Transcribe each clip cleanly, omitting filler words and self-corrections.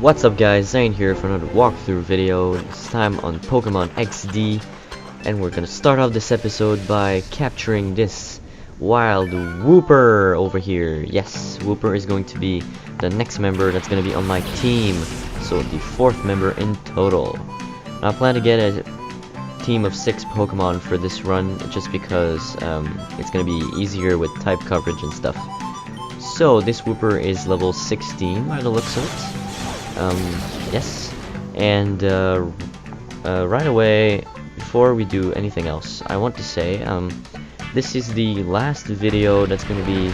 What's up guys, Zhaenn here for another walkthrough video. This time on Pokemon XD, and we're gonna start off this episode by capturing this wild Wooper over here. Yes, Wooper is going to be the next member that's gonna be on my team, so the 4th member in total. Now I plan to get a team of 6 Pokemon for this run just because it's gonna be easier with type coverage and stuff. So this Wooper is level 16 by the looks of it. Yes, and right away, before we do anything else, I want to say this is the last video that's going to be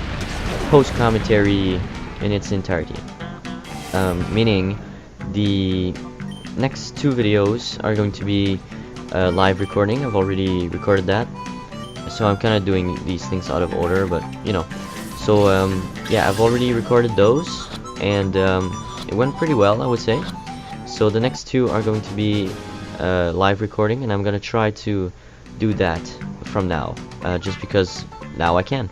post-commentary in its entirety, meaning the next 2 videos are going to be live recording. I've already recorded that, so I'm kind of doing these things out of order, but you know. So yeah, I've already recorded those, and it went pretty well, I would say. So the next 2 are going to be live recording, and I'm gonna try to do that from now, just because now I can.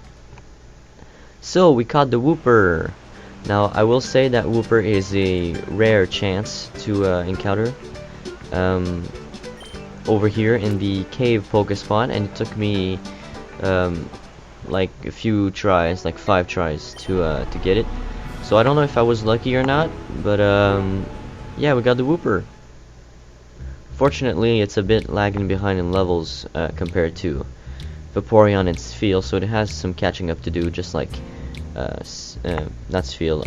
So we caught the Wooper. Now I will say that Wooper is a rare chance to encounter over here in the cave Pokespot, and it took me like a few tries, like 5 tries to get it. So I don't know if I was lucky or not, but yeah, we got the Wooper. Fortunately, it's a bit lagging behind in levels compared to Vaporeon and Spheal, so it has some catching up to do, just like not Spheal,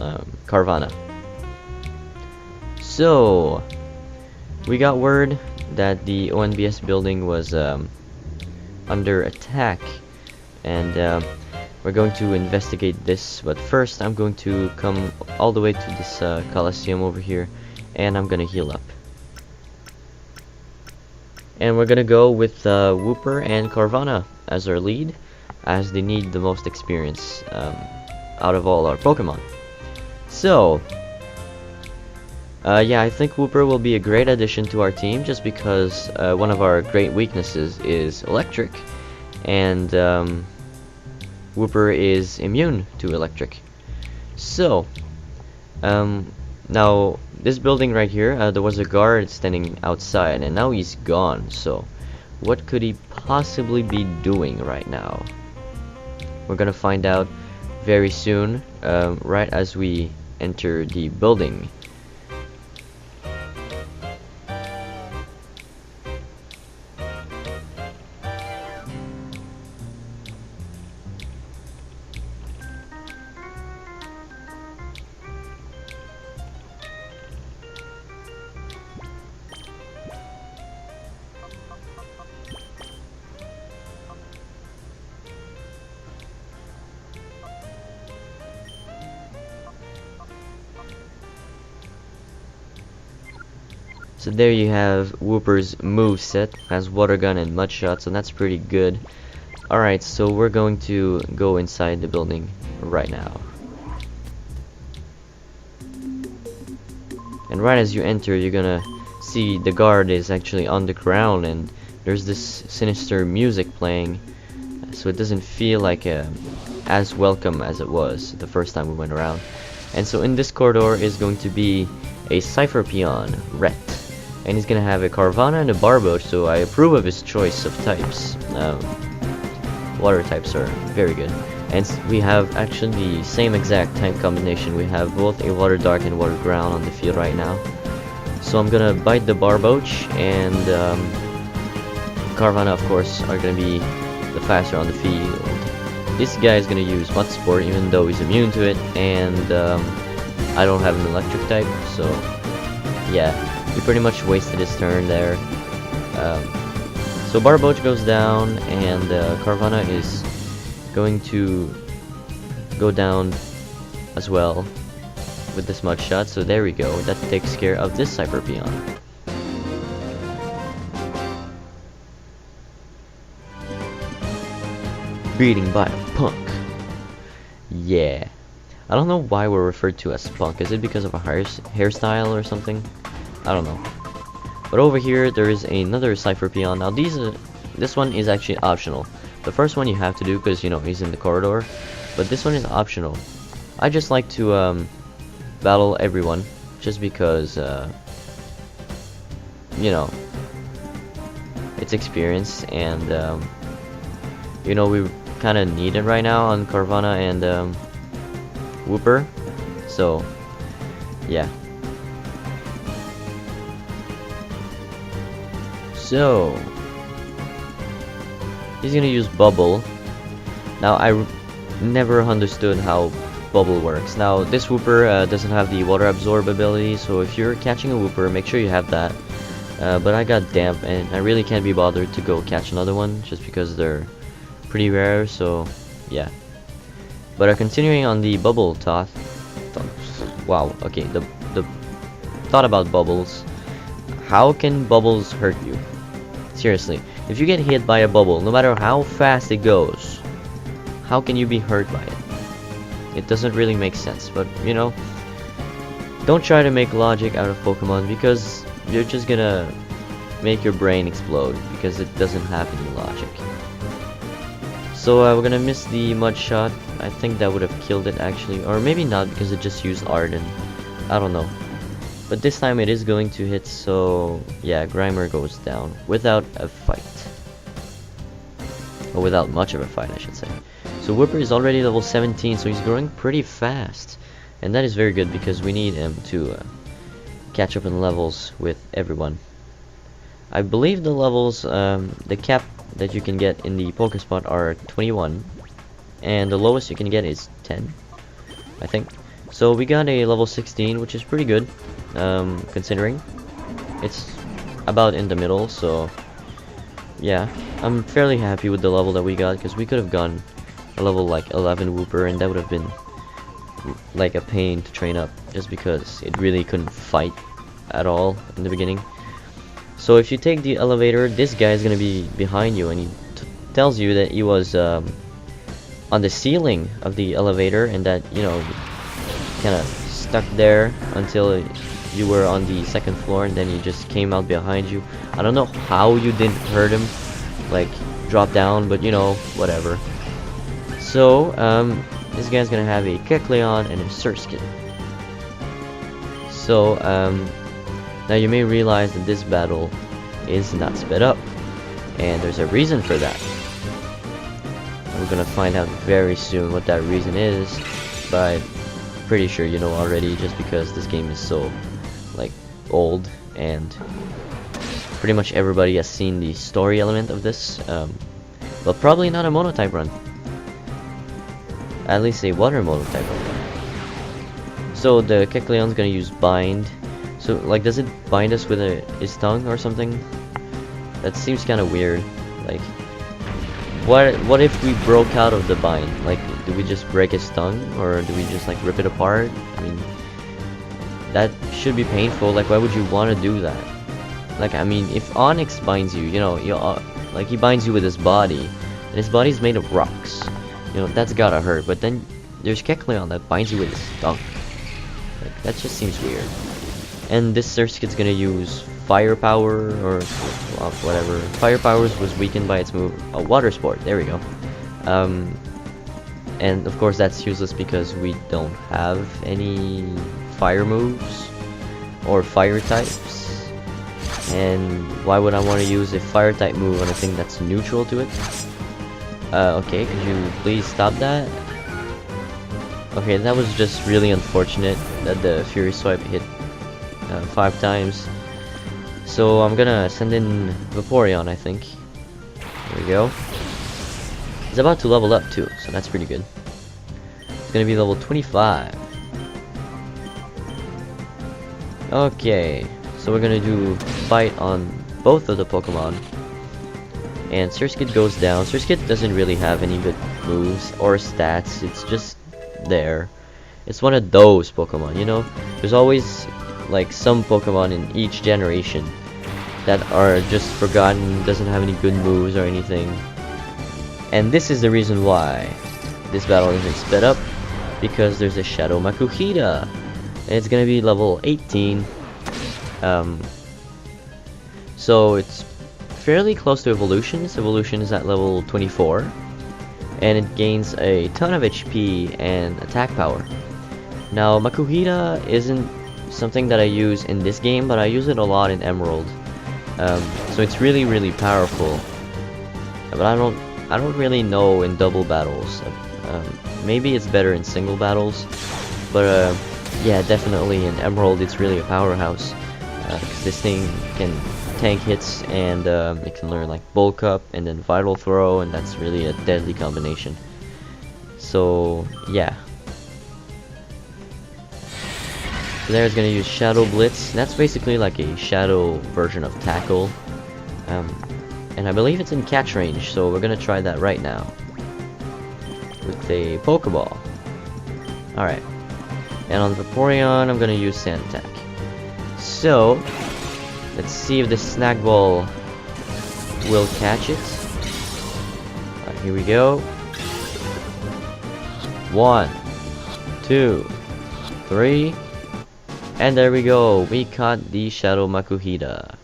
Carvanha. So we got word that the ONBS building was under attack, and we're going to investigate this, but first I'm going to come all the way to this Coliseum over here, and I'm gonna heal up. And we're gonna go with Wooper and Carvanha as our lead, as they need the most experience out of all our Pokemon. So yeah, I think Wooper will be a great addition to our team, just because one of our great weaknesses is electric, and Wooper is immune to electric. So now this building right here, there was a guard standing outside, and now he's gone. So what could he possibly be doing right now? We're gonna find out very soon, right as we enter the building. So there you have Wooper's moveset, has Water Gun and Mud Shot, so that's pretty good. Alright, so we're going to go inside the building right now. And right as you enter, you're gonna see the guard is actually on the ground, and there's this sinister music playing, so it doesn't feel like as welcome as it was the first time we went around. And so in this corridor is going to be a Cipher peon, Rhett. And he's gonna have a Carvanha and a Barboach, so I approve of his choice of types. Water types are very good. And we have actually the same exact type combination. We have both a Water Dark and Water Ground on the field right now. So I'm gonna bite the Barboach, and Carvanha, of course, are gonna be the faster on the field. This guy is gonna use Mud Sport, even though he's immune to it, and I don't have an electric type, so yeah. He pretty much wasted his turn there. So Barboach goes down, and Carvanha is going to go down as well with this Mud Shot. So there we go. That takes care of this Cipher peon. Beating by a punk. Yeah. I don't know why we're referred to as punk. Is it because of a hairstyle or something? I don't know. But over here there is another Cipher peon. Now this one is actually optional. The first one you have to do because, you know, he's in the corridor, but this one is optional. I just like to battle everyone just because you know, it's experience, and you know, we kind of need it right now on Carvana and Whooper, so yeah. So he's gonna use Bubble. Now I never understood how Bubble works. Now this Whooper doesn't have the water absorb ability, so if you're catching a Whooper, make sure you have that. But I got Damp, and I really can't be bothered to go catch another one just because they're pretty rare, so yeah. But continuing on the Bubble thought. Wow, okay, the thought about Bubbles. How can Bubbles hurt you? Seriously, if you get hit by a bubble, no matter how fast it goes, how can you be hurt by it? It doesn't really make sense, but you know, don't try to make logic out of Pokemon, because you're just gonna make your brain explode, because it doesn't have any logic. So we're gonna miss the Mud Shot. I think that would have killed it actually, or maybe not, because it just used Arden. I don't know. But this time it is going to hit, so yeah, Grimer goes down without a fight. Or without much of a fight, I should say. So Whooper is already level 17, so he's growing pretty fast. And that is very good, because we need him to catch up in levels with everyone. I believe the levels, the cap that you can get in the Pokespot are 21. And the lowest you can get is 10, I think. So we got a level 16, which is pretty good. Considering it's about in the middle, so yeah, I'm fairly happy with the level that we got, because we could have gone a level like 11 Whooper, and that would have been like a pain to train up, just because it really couldn't fight at all in the beginning. So if you take the elevator, this guy is gonna be behind you, and he tells you that he was on the ceiling of the elevator, and that, you know, kind of stuck there until you were on the second floor, and then he just came out behind you. I don't know how you didn't hurt him, like drop down, but you know, whatever. So this guy's gonna have a Kecleon and a Surskit. So now you may realize that this battle is not sped up, and there's a reason for that. We're gonna find out very soon what that reason is, but pretty sure you know already, just because this game is so like old, and pretty much everybody has seen the story element of this, but probably not a Monotype run, at least a water Monotype run. So the Kecleon's gonna use Bind. So like, does it bind us with his tongue or something? That seems kind of weird. Like, what if we broke out of the bind? Like, do we just break his tongue, or do we just like rip it apart? I mean, that should be painful. Like, why would you want to do that? Like, I mean, if Onyx binds you, you know, like he binds you with his body, and his body's made of rocks, you know, that's gotta hurt. But then there's Kecleon that binds you with his tongue. Like, that just seems weird. And this Surskit's gonna use Fire Power, or well, whatever. Fire Powers was weakened by its move, Water Sport. There we go. And of course that's useless, because we don't have any fire moves or fire types. And why would I want to use a fire type move on a thing that's neutral to it? Okay, could you please stop that? Okay, that was just really unfortunate that the Fury Swipe hit 5 times. So I'm gonna send in Vaporeon, I think. There we go. He's about to level up too, so that's pretty good. It's gonna be level 25. Okay, so we're gonna do Fight on both of the Pokemon. And Surskit goes down. Surskit doesn't really have any good moves or stats, it's just there. It's one of those Pokemon, you know? There's always like some Pokemon in each generation that are just forgotten, doesn't have any good moves or anything. And this is the reason why this battle isn't sped up, because there's a Shadow Makuhita, and it's gonna be level 18. So it's fairly close to Evolution. Its Evolution is at level 24, and it gains a ton of HP and attack power. Now Makuhita isn't something that I use in this game, but I use it a lot in Emerald. So it's really powerful. But I don't really know in double battles. Maybe it's better in single battles, but yeah, definitely in Emerald it's really a powerhouse. Because this thing can tank hits, and it can learn like bulk up and then vital throw, and that's really a deadly combination. So yeah. So there's gonna use Shadow Blitz. That's basically like a shadow version of Tackle. And I believe it's in catch range, so we're gonna try that right now with a Pokeball. Alright. And on Vaporeon, I'm gonna use Sand Attack. So, let's see if the Snack Ball will catch it. Alright, here we go. 1, 2, 3. And there we go. We caught the Shadow Makuhita.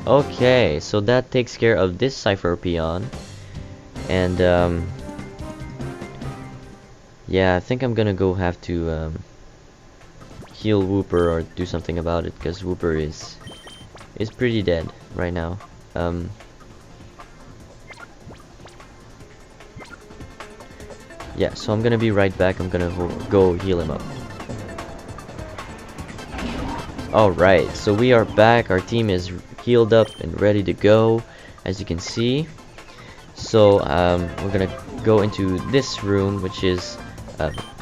Okay, so that takes care of this Cipher Peon. And yeah, I think I'm gonna go have to heal Wooper or do something about it, because Wooper is pretty dead right now. Yeah, so I'm gonna be right back. I'm gonna go heal him up. Alright, so we are back. Our team is healed up and ready to go, as you can see. So we're gonna go into this room, which is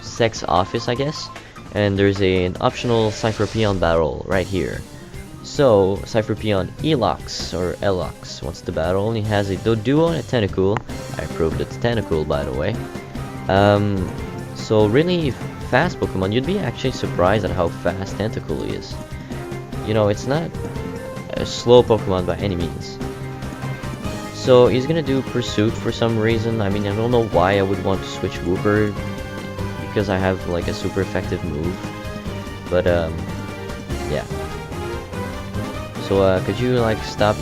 Sec's office, I guess. And there's an optional Cipher Peon battle right here. So Cipher Peon Elox or Elox wants to battle. Only has a Doduo and a Tentacool. I proved it's Tentacool, by the way. So really fast Pokemon. You'd be actually surprised at how fast Tentacool is. You know, it's not a slow Pokemon by any means. So he's gonna do Pursuit for some reason. I mean, I don't know why I would want to switch Wooper, because I have like a super effective move. But yeah. So could you like stop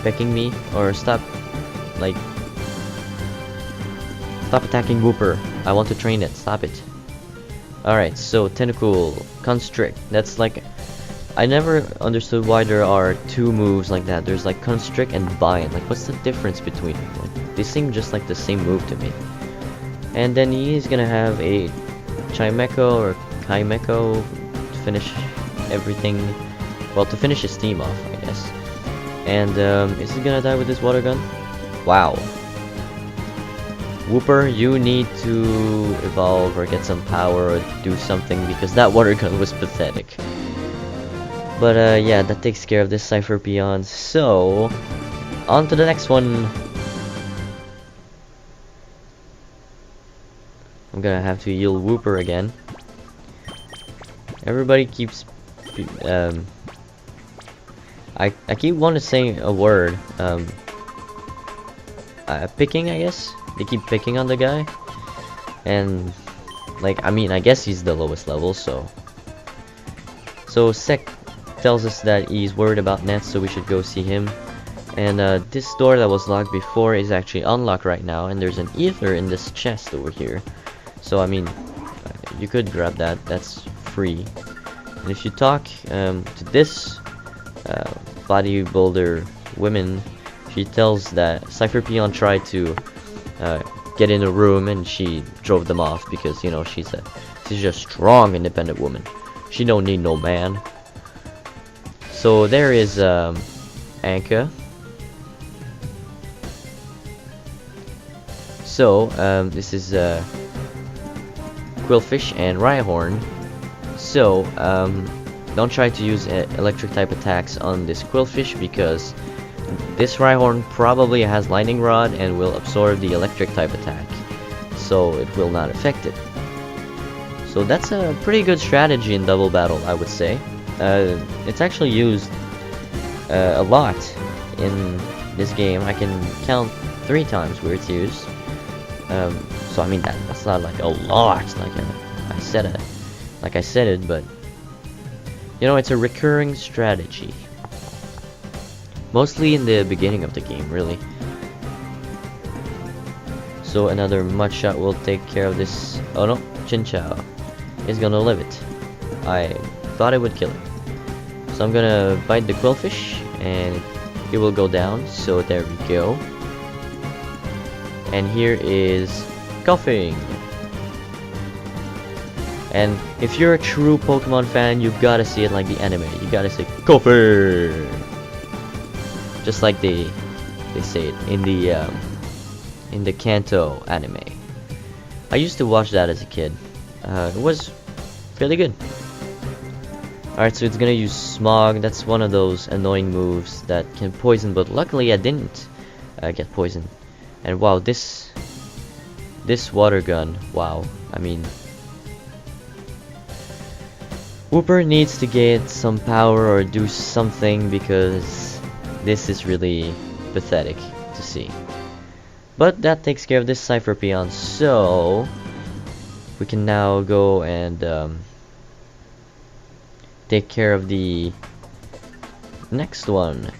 pecking me, or stop attacking Wooper? I want to train it. Stop it. Alright, so Tentacool, Constrict. That's like, I never understood why there are two moves like that. There's like Constrict and Bind. Like, what's the difference between them? Like, they seem just like the same move to me. And then he's gonna have a Chimecho or Kaimecho to finish everything. Well, to finish his team off, I guess. And is he gonna die with this water gun? Wow. Wooper, you need to evolve or get some power or do something, because that water gun was pathetic. But yeah, that takes care of this Cipher Peon. So, on to the next one. I'm gonna have to heal Wooper again. Everybody keeps I keep wanting to say a word. Picking, I guess. They keep picking on the guy. And like, I mean, I guess he's the lowest level, so Sec tells us that he's worried about NETT, so we should go see him. And this door that was locked before is actually unlocked right now, and there's an ether in this chest over here. So I mean, you could grab that. That's free. And if you talk to this bodybuilder woman, she tells that Cipher Peon tried to get in a room, and she drove them off because, you know, she's just a strong, independent woman. She don't need no man. So there is Anka. So this is Quillfish and Rhyhorn. So don't try to use electric type attacks on this Quillfish, because this Rhyhorn probably has Lightning Rod and will absorb the electric type attack, so it will not affect it. So that's a pretty good strategy in double battle, I would say. It's actually used a lot in this game. I can count 3 times where it's used. So I mean, that's not like a lot, like I said it, but you know, it's a recurring strategy. Mostly in the beginning of the game, really. So another Mud Shot will take care of this. Oh no, Chinchou. is gonna live it. I thought it would kill it. So I'm gonna bite the quillfish and it will go down. So there we go. And here is coughing. And if you're a true Pokemon fan, you gotta see it like the anime. You gotta say coughing, just like they say it in the Kanto anime. I used to watch that as a kid. It was fairly good. Alright, so it's gonna use Smog. That's one of those annoying moves that can poison, but luckily I didn't get poisoned. And wow, this water gun, wow. I mean, Wooper needs to get some power or do something, because this is really pathetic to see. But that takes care of this Cipher Peon, so we can now go and take care of the next one.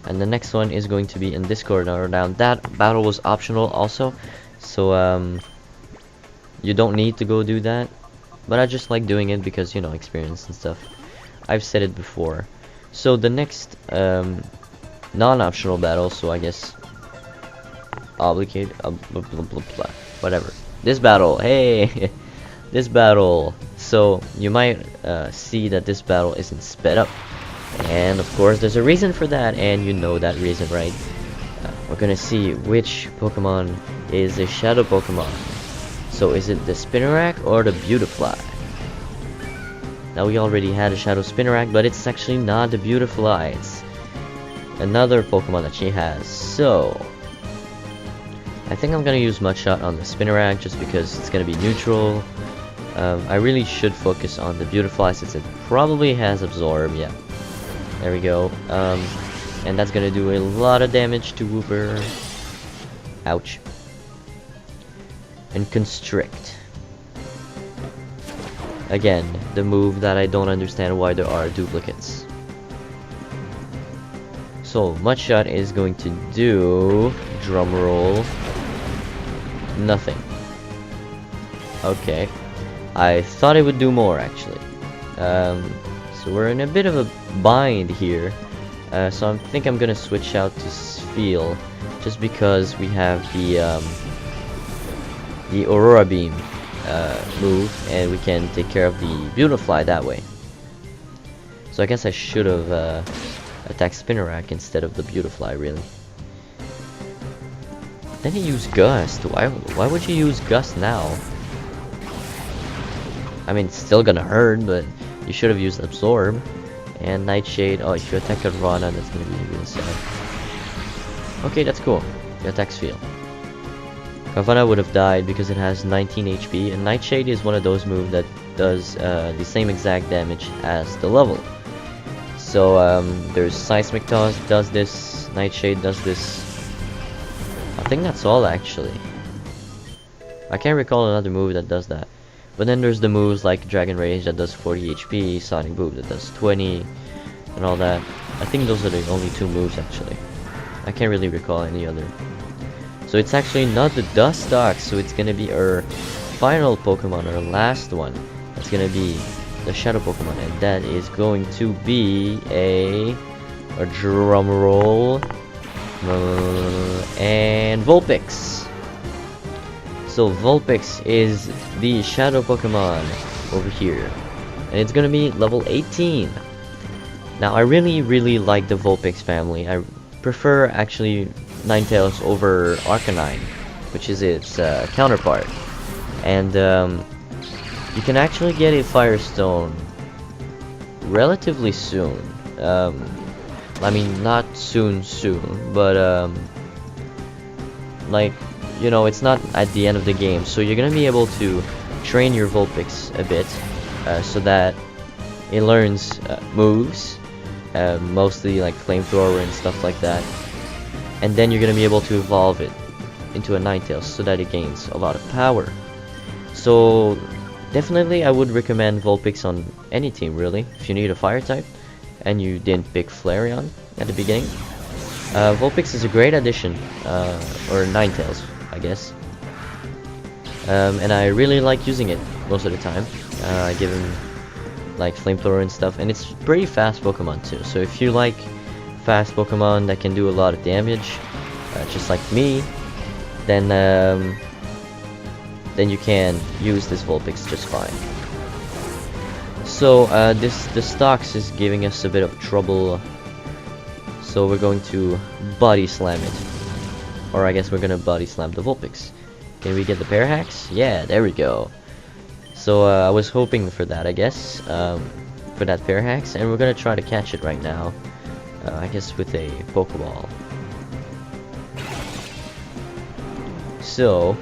And the next one is going to be in this corner. Now that battle was optional also, so you don't need to go do that. But I just like doing it because, you know, experience and stuff. I've said it before. So the next non-optional battle, so I guess obligate, whatever. This battle, hey, this battle. So you might see that this battle isn't sped up, and of course there's a reason for that, and you know that reason, right? We're gonna see which Pokemon is a Shadow Pokemon. So is it the Spinarak or the Beautifly? Now we already had a Shadow Spinarak, but it's actually not the Beautifly. It's another Pokemon that she has. So I think I'm gonna use Mudshot on the Spinarak just because it's gonna be neutral. I really should focus on the Beautifly since it probably has Absorb. Yeah, there we go. And that's gonna do a lot of damage to Wooper. Ouch. And Constrict. Again, the move that I don't understand why there are duplicates. So Mudshot is going to do, drumroll, nothing. Okay, I thought it would do more actually. So we're in a bit of a bind here. So I think I'm gonna switch out to Spheal just because we have the Aurora Beam move, and we can take care of the Beautifly that way. So I guess I should have attacked Spinarak instead of the Beautifly, really. Then he used Gust. Why would you use Gust now? I mean, it's still gonna hurt, but you should have used Absorb. And Nightshade. Oh, if you attack Rana, that's gonna be really sad. Okay, that's cool. You attack Spheal. Kavana would have died because it has 19 HP, and Nightshade is one of those moves that does the same exact damage as the level. So there's Seismic Toss does this, Nightshade does this. I think that's all actually. I can't recall another move that does that. But then there's the moves like Dragon Rage that does 40 HP, Sonic Boom that does 20, and all that. I think those are the only two moves actually. I can't really recall any other. So it's actually not the Dustox, so it's gonna be our final Pokemon, our last one. That's gonna be the Shadow Pokemon, and that is going to be a drum roll, and Vulpix. So Vulpix is the Shadow Pokemon over here, and it's gonna be level 18. Now I really like the Vulpix family. I prefer actually Ninetales over Arcanine, which is its counterpart. And you can actually get a Firestone relatively soon. I mean, not soon, but like, you know, it's not at the end of the game, so you're gonna be able to train your Vulpix a bit, so that it learns moves, mostly like Flamethrower and stuff like that. And then you're gonna be able to evolve it into a Ninetales so that it gains a lot of power. So definitely I would recommend Vulpix on any team really, if you need a fire type and you didn't pick Flareon at the beginning. Vulpix is a great addition, or Ninetales I guess. And I really like using it most of the time. Give him like flamethrower and stuff, and it's pretty fast Pokemon too. So if you like fast Pokemon that can do a lot of damage, just like me, then you can use this Vulpix just fine. So the Stocks is giving us a bit of trouble, so we're going to body slam it, or I guess we're gonna body slam the Vulpix. Can we get the pair hacks? Yeah, there we go. So I was hoping for that, I guess, for that pair hacks, and we're gonna try to catch it right now. I guess with a Pokeball. So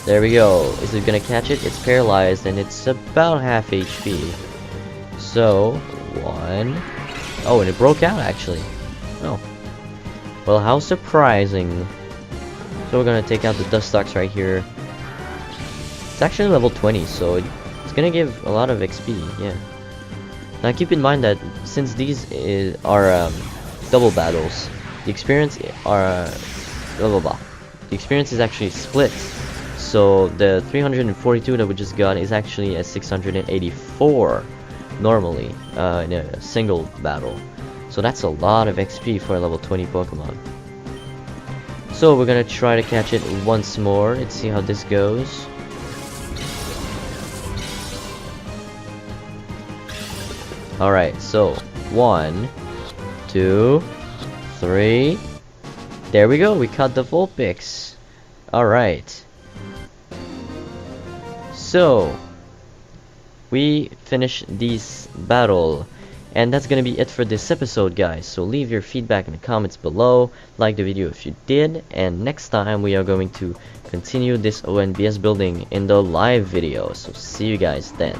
there we go. Is it gonna catch it? It's paralyzed and it's about half HP. So 1. Oh, and it broke out actually. Oh. Well, how surprising. So we're gonna take out the Dustox right here. It's actually level 20, so it's gonna give a lot of XP, yeah. Now keep in mind that since these are double battles, the experience the experience is actually split. So the 342 that we just got is actually a 684 normally in a single battle. So that's a lot of XP for a level 20 Pokemon. So we're gonna try to catch it once more. Let's see how this goes. Alright, so 1, 2, 3. There we go, we caught the Vulpix. Alright. So we finished this battle. And that's gonna be it for this episode, guys. So leave your feedback in the comments below, like the video if you did, and next time we are going to continue this ONBS building in the live video. So see you guys then.